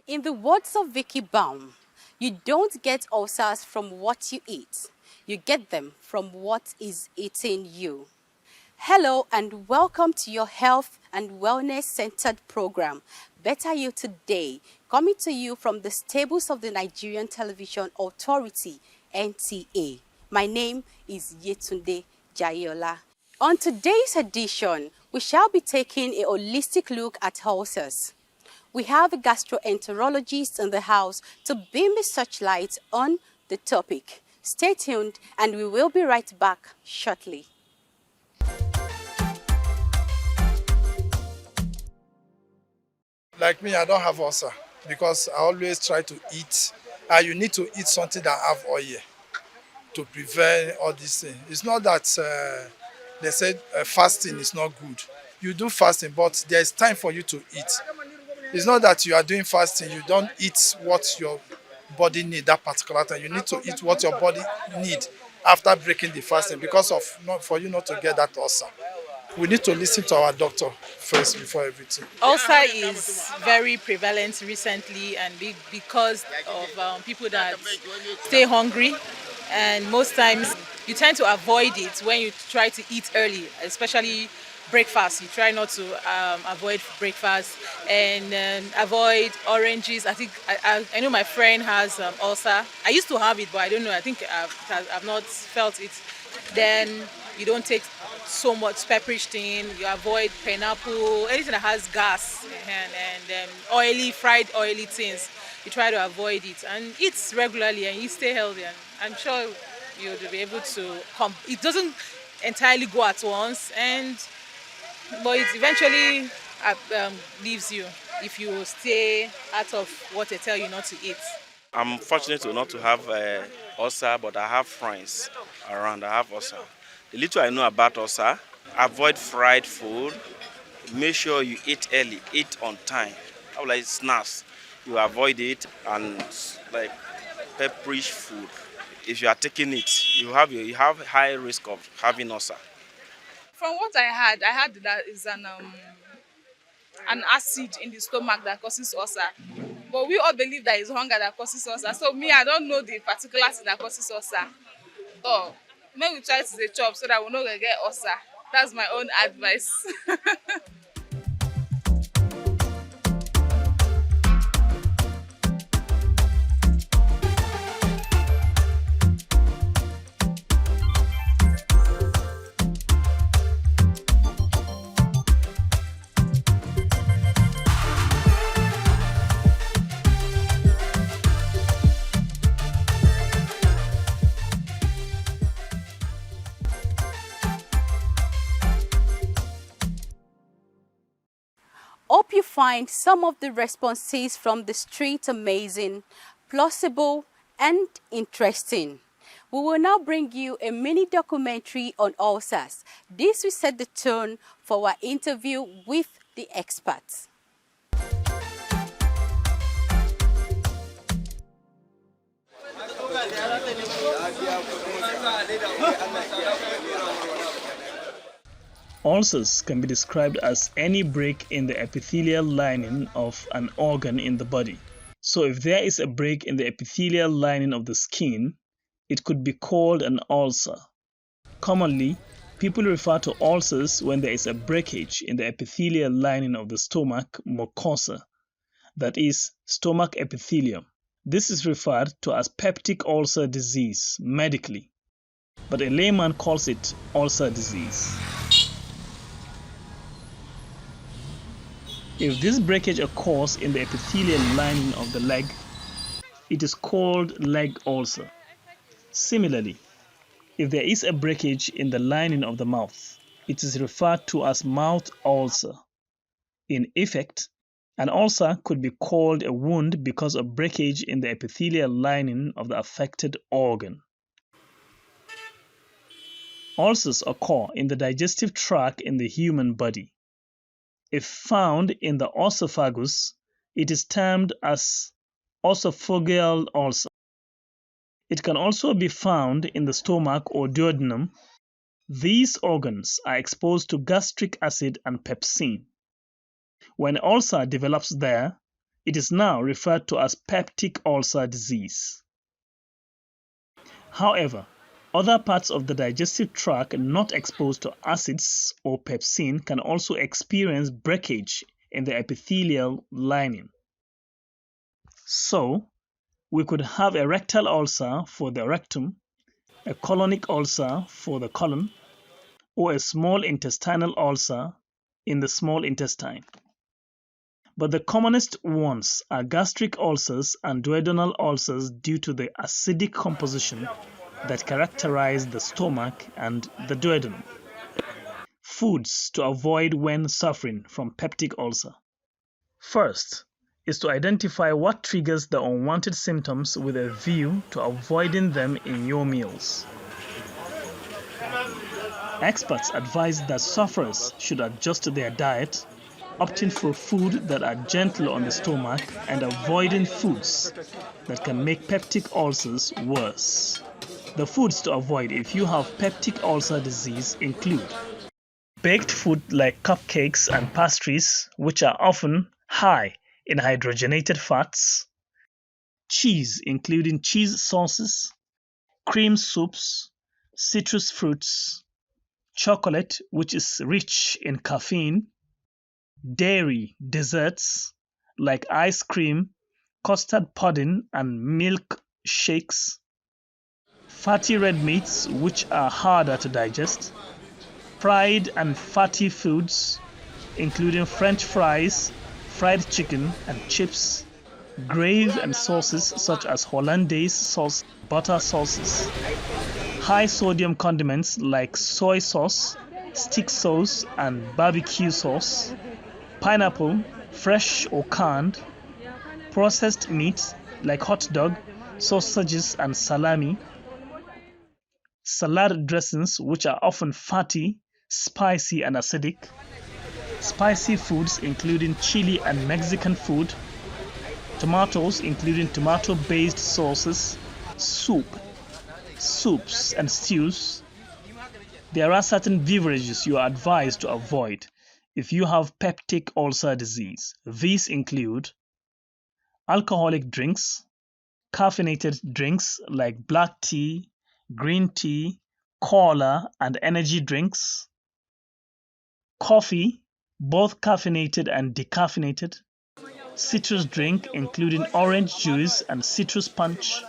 In the words of Vicky Baum, you don't get ulcers from what you eat. You get them from what is eating you. Hello and welcome to your health and wellness centered program, Better You Today, coming to you from the stables of the Nigerian Television Authority, NTA. My name is Yetunde Jayola. On today's edition, we shall be taking a holistic look at ulcers. We have a gastroenterologist in the house to beam a searchlight on the topic. Stay tuned and we will be right back shortly. Like me, I don't have ulcer because I always try to eat. You need to eat something that have oil to prevent all these things. It's not that they said fasting is not good. You do fasting, but there's time for you to eat. It's not that you are doing fasting, you don't eat what your body need that particular time. You need to eat what your body need after breaking the fasting because of for you not to get that ulcer. We need to listen to our doctor first before everything. Ulcer is very prevalent recently and because of people that stay hungry, and most times you tend to avoid it when you try to eat early, especially breakfast. You try not to avoid breakfast and avoid oranges. I think I know my friend has ulcer. I used to have it, but I don't know. I think I've not felt it. Then you don't take so much pepperish thing. You avoid pineapple, anything that has gas and fried oily things. You try to avoid it and eat regularly and you stay healthy. And I'm sure you'll be able to it doesn't entirely go at once, but it eventually leaves you if you stay out of what they tell you not to eat. I'm fortunate not to have ulcer, but I have friends around that have ulcer. The little I know about ulcer, avoid fried food. Make sure you eat early, eat on time. How like snacks, you avoid it, and like pepperish food. If you are taking it, you have high risk of having ulcer. From what I heard that is an acid in the stomach that causes ulcer. But we all believe that it's hunger that causes ulcer. So me, I don't know the particular thing that causes ulcer. So maybe we try to say chop so that we not gonna get ulcer. That's my own advice. Hope you find some of the responses from the street amazing, plausible, and interesting. We will now bring you a mini documentary on ulcers. This will set the tone for our interview with the experts. Ulcers can be described as any break in the epithelial lining of an organ in the body. So if there is a break in the epithelial lining of the skin, it could be called an ulcer. Commonly, people refer to ulcers when there is a breakage in the epithelial lining of the stomach mucosa, that is, stomach epithelium. This is referred to as peptic ulcer disease medically, but a layman calls it ulcer disease. If this breakage occurs in the epithelial lining of the leg, it is called leg ulcer. Similarly, if there is a breakage in the lining of the mouth, it is referred to as mouth ulcer. In effect, an ulcer could be called a wound because of breakage in the epithelial lining of the affected organ. Ulcers occur in the digestive tract in the human body. If found in the esophagus, it is termed as esophageal ulcer. It can also be found in the stomach or duodenum. These organs are exposed to gastric acid and pepsin. When ulcer develops there, It is now referred to as peptic ulcer disease. However, other parts of the digestive tract not exposed to acids or pepsin can also experience breakage in the epithelial lining. So, we could have a rectal ulcer for the rectum, a colonic ulcer for the colon, or a small intestinal ulcer in the small intestine. But the commonest ones are gastric ulcers and duodenal ulcers due to the acidic composition that characterize the stomach and the duodenum. Foods to avoid when suffering from peptic ulcer. First is to identify what triggers the unwanted symptoms with a view to avoiding them in your meals. Experts advise that sufferers should adjust their diet, opting for food that are gentle on the stomach and avoiding foods that can make peptic ulcers worse. The foods to avoid if you have peptic ulcer disease include baked food like cupcakes and pastries, which are often high in hydrogenated fats, cheese, including cheese sauces, cream soups, citrus fruits, chocolate, which is rich in caffeine, dairy desserts like ice cream, custard pudding, and milk shakes, fatty red meats, which are harder to digest, fried and fatty foods, including French fries, fried chicken and chips, gravy and sauces such as hollandaise sauce, butter sauces, high sodium condiments like soy sauce, stick sauce, and barbecue sauce, pineapple, fresh or canned, processed meats like hot dog, sausages, and salami, salad dressings, which are often fatty, spicy, and acidic, spicy foods including chili and Mexican food, tomatoes including tomato-based sauces, soups, and stews. There are certain beverages you are advised to avoid if you have peptic ulcer disease. These include alcoholic drinks, caffeinated drinks like black tea, green tea, cola, and energy drinks, coffee, both caffeinated and decaffeinated, citrus drink including orange juice and citrus punch,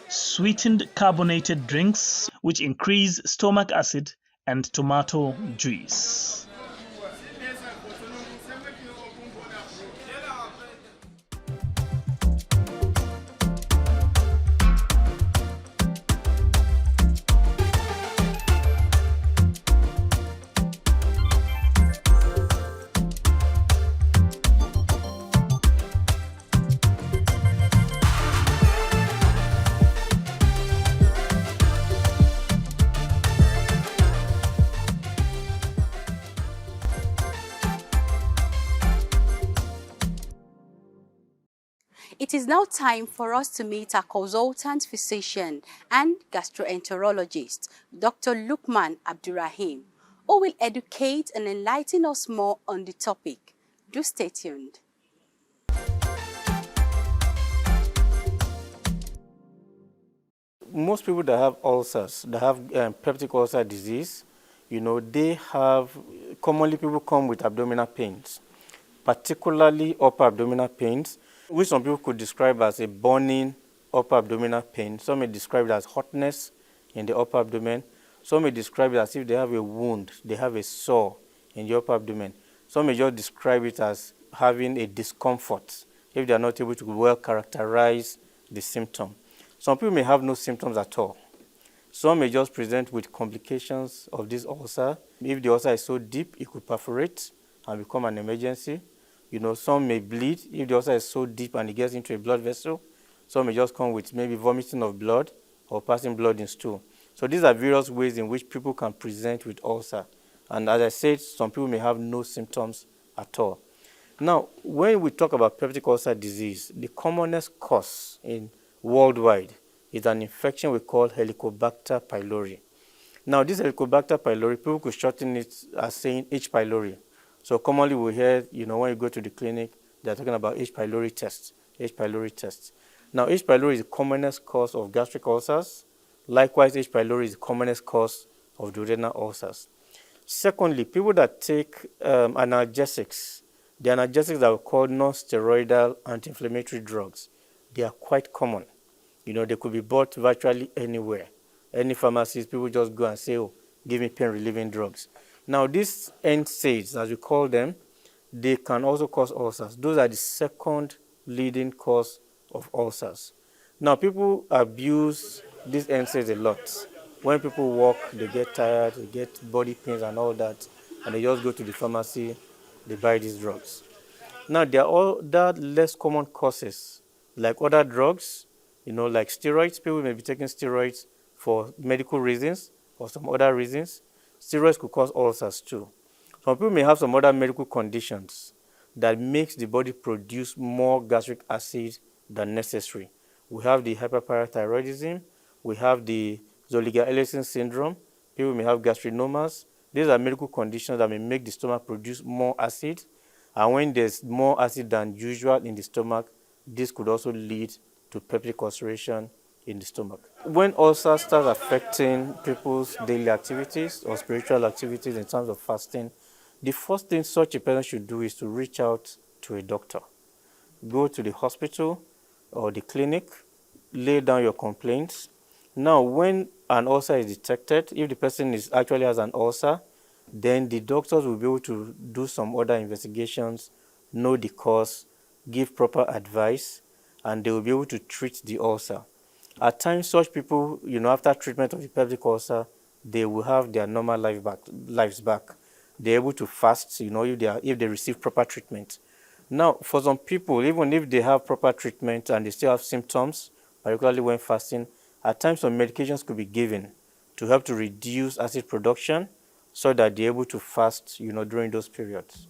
sweetened carbonated drinks which increase stomach acid, and tomato juice. It is now time for us to meet our consultant physician and gastroenterologist, Dr. Lukman Abdurrahim, who will educate and enlighten us more on the topic. Do stay tuned. Most people that have ulcers, that have peptic ulcer disease, they have, commonly people come with abdominal pains, particularly upper abdominal pains, which some people could describe as a burning upper abdominal pain. Some may describe it as hotness in the upper abdomen. Some may describe it as if they have a wound, they have a sore in the upper abdomen. Some may just describe it as having a discomfort if they are not able to well characterize the symptom. Some people may have no symptoms at all. Some may just present with complications of this ulcer. If the ulcer is so deep, it could perforate and become an emergency. Some may bleed if the ulcer is so deep and it gets into a blood vessel. Some may just come with maybe vomiting of blood or passing blood in stool. So these are various ways in which people can present with ulcer. And as I said, some people may have no symptoms at all. Now, when we talk about peptic ulcer disease, the commonest cause worldwide is an infection we call Helicobacter pylori. Now, this Helicobacter pylori, people could shorten it as saying H. pylori. So commonly we hear, when you go to the clinic, They're talking about H. pylori test. H. pylori test. Now, H. pylori is the commonest cause of gastric ulcers. Likewise, H. pylori is the commonest cause of duodenal ulcers. Secondly, people that take analgesics, the analgesics that are called non-steroidal anti-inflammatory drugs, they are quite common. They could be bought virtually anywhere. Any pharmacies, people just go and say, oh, give me pain-relieving drugs. Now, these NSAIDs, as we call them, they can also cause ulcers. Those are the second leading cause of ulcers. Now, people abuse these NSAIDs a lot. When people walk, they get tired, they get body pains and all that, and they just go to the pharmacy, they buy these drugs. Now, there are other less common causes, like other drugs, like steroids. People may be taking steroids for medical reasons or some other reasons. Steroids could cause ulcers too. Some people may have some other medical conditions that makes the body produce more gastric acid than necessary. We have the hyperparathyroidism, we have the Zolliger-Ellison syndrome, people may have gastrinomas. These are medical conditions that may make the stomach produce more acid. And when there's more acid than usual in the stomach, this could also lead to peptic ulceration in the stomach. When ulcers start affecting people's daily activities or spiritual activities in terms of fasting, the first thing such a person should do is to reach out to a doctor. Go to the hospital or the clinic, lay down your complaints. Now, when an ulcer is detected, if the person actually has an ulcer, then the doctors will be able to do some other investigations, know the cause, give proper advice, and they will be able to treat the ulcer. At times, such people, after treatment of the peptic ulcer, they will have their normal lives back. They're able to fast, if they receive proper treatment. Now, for some people, even if they have proper treatment and they still have symptoms, particularly when fasting, at times some medications could be given to help to reduce acid production so that they're able to fast, during those periods.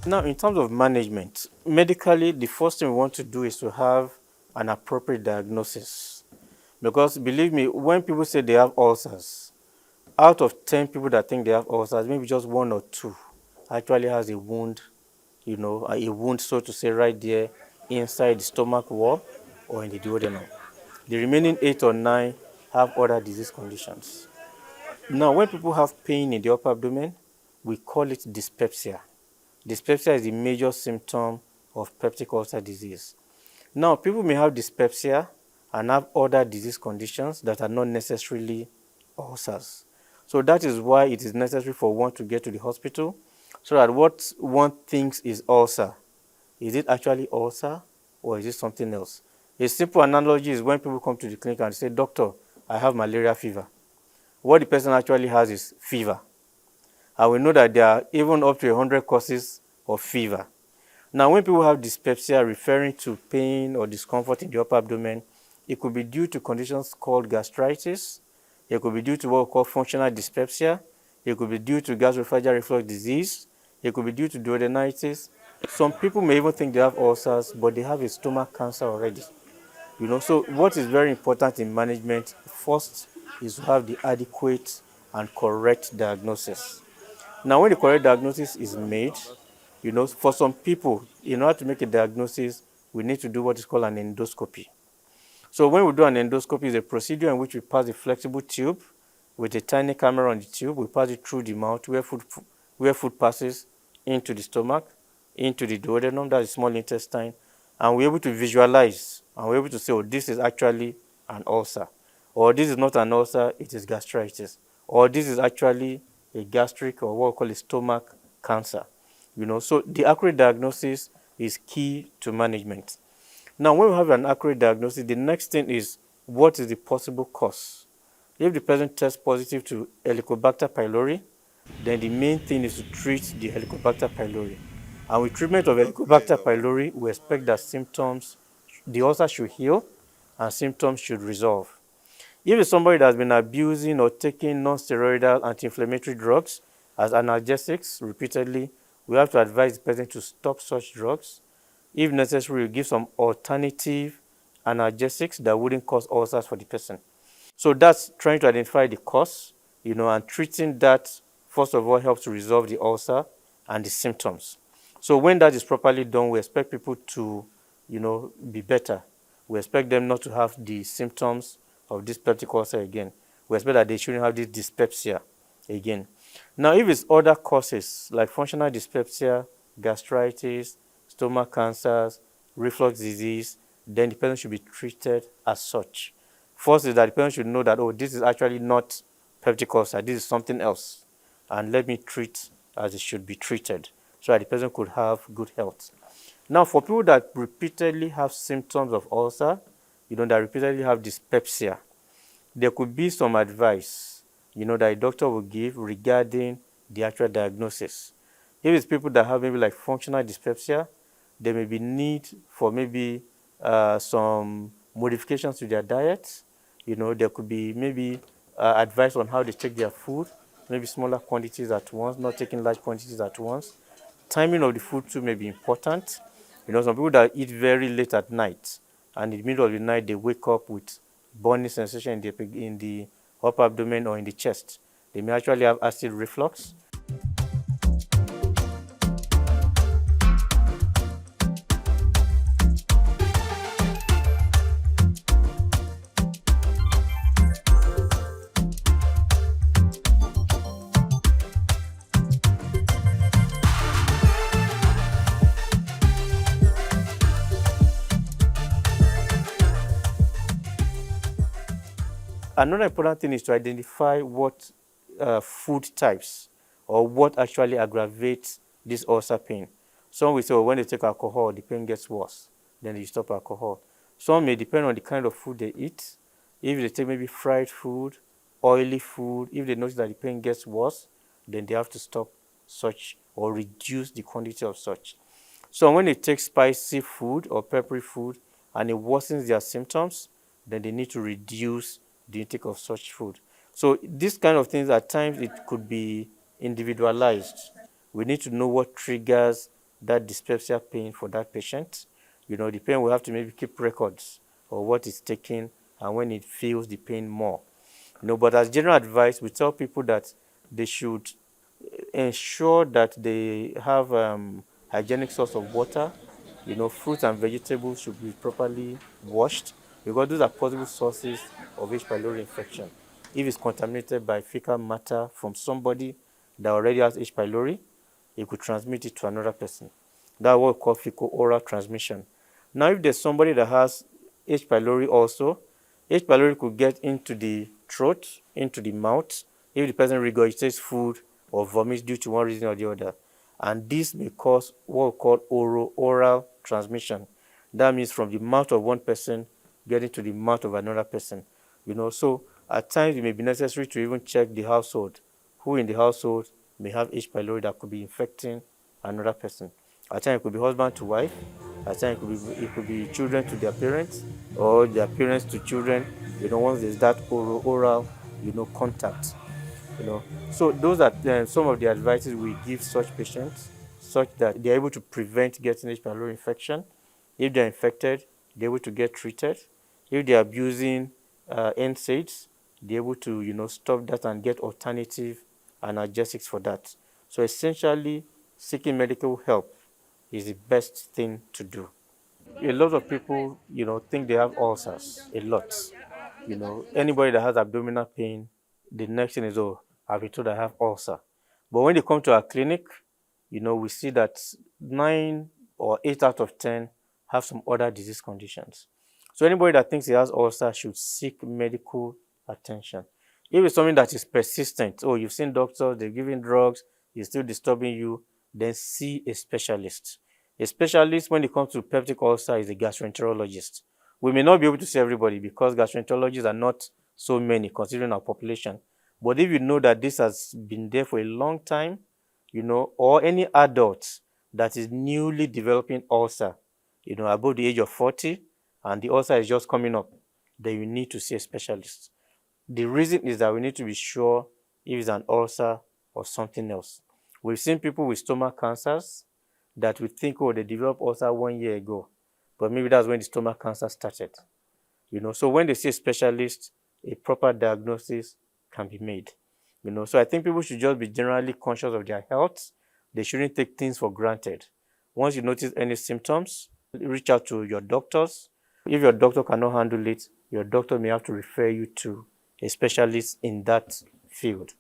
Now, in terms of management, medically, the first thing we want to do is to have an appropriate diagnosis. Because believe me, when people say they have ulcers, out of 10 people that think they have ulcers, maybe just 1 or 2 actually has a wound, a wound, so to say, right there inside the stomach wall or in the duodenum. The remaining 8 or 9 have other disease conditions. Now, when people have pain in the upper abdomen, we call it dyspepsia. Dyspepsia is the major symptom of peptic ulcer disease. Now, people may have dyspepsia and have other disease conditions that are not necessarily ulcers. So that is why it is necessary for one to get to the hospital so that what one thinks is ulcer, is it actually ulcer or is it something else? A simple analogy is when people come to the clinic and say, doctor, I have malaria fever. What the person actually has is fever. And we know that there are even up to 100 causes of fever. Now, when people have dyspepsia referring to pain or discomfort in the upper abdomen, it could be due to conditions called gastritis. It could be due to what we call functional dyspepsia. It could be due to gastroesophageal reflux disease. It could be due to duodenitis. Some people may even think they have ulcers, but they have a stomach cancer already. So what is very important in management, first, is to have the adequate and correct diagnosis. Now, when the correct diagnosis is made, for some people, in order to make a diagnosis, we need to do what is called an endoscopy. So when we do an endoscopy, it's a procedure in which we pass a flexible tube with a tiny camera on the tube. We pass it through the mouth where food passes into the stomach, into the duodenum, that's the small intestine, and we're able to visualize, and we're able to say, oh, this is actually an ulcer, or this is not an ulcer, it is gastritis, or this is actually a gastric or what we call a stomach cancer. So the accurate diagnosis is key to management. Now, when we have an accurate diagnosis, the next thing is what is the possible cause? If the person tests positive to Helicobacter pylori, then the main thing is to treat the Helicobacter pylori. And with treatment of Helicobacter pylori, we expect that the ulcer should heal and symptoms should resolve. If it's somebody that's been abusing or taking non-steroidal anti-inflammatory drugs as analgesics repeatedly, we have to advise the person to stop such drugs. If necessary, we give some alternative analgesics that wouldn't cause ulcers for the person. So that's trying to identify the cause, and treating that, first of all, helps to resolve the ulcer and the symptoms. So when that is properly done, we expect people to, be better. We expect them not to have the symptoms of this peptic ulcer again. We expect that they shouldn't have this dyspepsia again. Now, if it's other causes like functional dyspepsia, gastritis, stomach cancers, reflux disease, then the person should be treated as such. First is that the parent should know that, oh, this is actually not peptic ulcer, this is something else. And let me treat as it should be treated so that the person could have good health. Now, for people that repeatedly have symptoms of ulcer, that repeatedly have dyspepsia, there could be some advice, that a doctor will give regarding the actual diagnosis. If it's people that have maybe like functional dyspepsia, there may be need for maybe some modifications to their diet. There could be maybe advice on how they take their food, maybe smaller quantities at once, not taking large quantities at once. Timing of the food too may be important. Some people that eat very late at night, and in the middle of the night they wake up with burning sensation in the upper abdomen or in the chest. They may actually have acid reflux. Another important thing is to identify what food types or what actually aggravates this ulcer pain. Some will say, when they take alcohol, the pain gets worse. Then they stop alcohol. Some may depend on the kind of food they eat. If they take maybe fried food, oily food, if they notice that the pain gets worse, then they have to stop such or reduce the quantity of such. So when they take spicy food or peppery food and it worsens their symptoms, then they need to reduce the intake of such food. So these kind of things, at times it could be individualized. We need to know what triggers that dyspepsia pain for that patient. The pain will have to maybe keep records of what it's taking and when it feels the pain more. But as general advice, we tell people that they should ensure that they have hygienic source of water. Fruits and vegetables should be properly washed because those are possible sources of H. pylori infection. If it's contaminated by fecal matter from somebody that already has H. pylori, it could transmit it to another person. That's what we call fecal-oral transmission. Now, if there's somebody that has H. pylori also, H. pylori could get into the throat, into the mouth, if the person regurgitates food or vomits due to one reason or the other. And this may cause what we call oral transmission. That means from the mouth of one person getting to the mouth of another person. So at times it may be necessary to even check the household. Who in the household may have H. pylori that could be infecting another person. At times it could be husband to wife. At times it could be children to their parents or their parents to children. Once there's that oral contact. So those are some of the advices we give such patients, such that they're able to prevent getting H. pylori infection. If they're infected, they're able to get treated. If they're abusing NSAIDs, they're able to stop that and get alternative analgesics for that. So essentially, seeking medical help is the best thing to do. A lot of people, think they have ulcers. A lot. Anybody that has abdominal pain, the next thing is, oh, I've been told I have ulcer. But when they come to our clinic, we see that 9 or 8 out of 10 have some other disease conditions. So anybody that thinks he has ulcer should seek medical attention. If it's something that is persistent, oh, you've seen doctors, they're giving drugs, it's still disturbing you, then see a specialist. A specialist, when it comes to peptic ulcer, is a gastroenterologist. We may not be able to see everybody because gastroenterologists are not so many considering our population. But if you know that this has been there for a long time, or any adult that is newly developing ulcer, above the age of 40, and the ulcer is just coming up, then you need to see a specialist. The reason is that we need to be sure if it's an ulcer or something else. We've seen people with stomach cancers that we think, oh, they developed ulcer 1 year ago, but maybe that's when the stomach cancer started. So when they see a specialist, a proper diagnosis can be made. So I think people should just be generally conscious of their health. They shouldn't take things for granted. Once you notice any symptoms, reach out to your doctors. If your doctor cannot handle it, your doctor may have to refer you to a specialist in that field.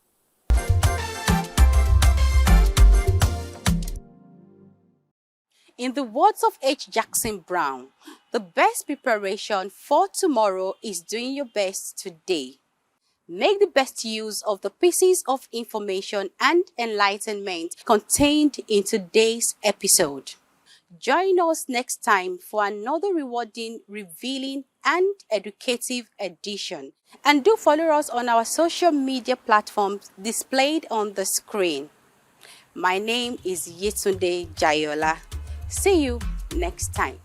In the words of H. Jackson Brown, the best preparation for tomorrow is doing your best today. Make the best use of the pieces of information and enlightenment contained in today's episode. Join us next time for another rewarding, revealing, and educative edition. And do follow us on our social media platforms displayed on the screen. My name is Yetunde Jayola. See you next time.